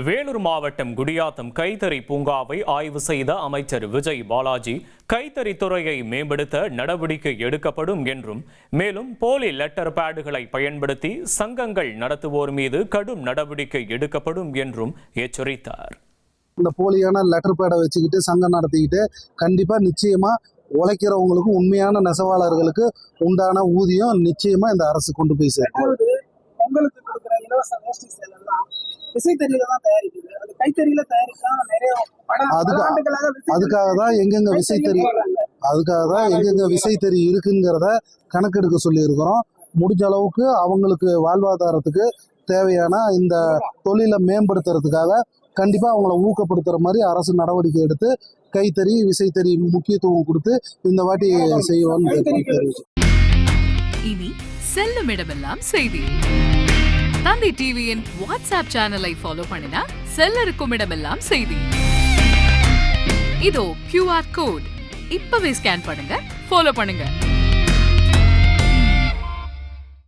வேலூர் மாவட்டம் குடியாத்தம் கைத்தறி பூங்காவை ஆய்வு செய்த அமைச்சர் விஜய் பாலாஜி கைத்தறி துறையை மேம்படுத்த நடவடிக்கை எடுக்கப்படும் என்றும், மேலும் போலி லெட்டர் பேடுகளை பயன்படுத்தி சங்கங்கள் நடத்துவோர் மீது கடும் நடவடிக்கை எடுக்கப்படும் என்றும் எச்சரித்தார். இந்த போலியான லெட்டர் பேடை வச்சுக்கிட்டு சங்கம் நடத்திக்கிட்டு கண்டிப்பா நிச்சயமா உழைக்கிறவங்களுக்கு உண்மையான நெசவாளர்களுக்கு உண்டான ஊதியம் நிச்சயமா இந்த அரசு கொண்டு போய் சேர்க்கும். பொங்கலுக்கு கொடுக்குற இலவச வேஷ்டி சேலை எல்லாம் விசைத்தறியில தான் தயாரிக்குது. அது கைத்தறியில தயாரிக்கலாம் நிறைய அதுக்காக தான் எங்கெங்க விசைத்தறி இருக்குங்கிறத கணக்கெடுக்க சொல்லி இருக்கிறோம். முடிஞ்ச அளவுக்கு அவங்களுக்கு வாழ்வாதாரத்துக்கு தேவையான இந்த தொழிலை மேம்படுத்துறதுக்காக கண்டிப்பா அவங்கள ஊக்கப்படுத்துற மாதிரி அரசு நடவடிக்கை எடுத்து கைத்தறி விசைத்தறி முக்கியத்துவம் கொடுத்து இந்த வாட்டி செய்வோம்னு தெரிவிச்சு. இனி செல்லும் இடமெல்லாம் செய்தி. தந்தி டிவியின் வாட்ஸ்அப் சேனலை ஃபாலோ பண்ணினா செல்ல இருக்கும் இடமெல்லாம் செய்தி. இதோ QR கோட் இப்பவே ஸ்கேன் பண்ணுங்க, ஃபாலோ பண்ணுங்க.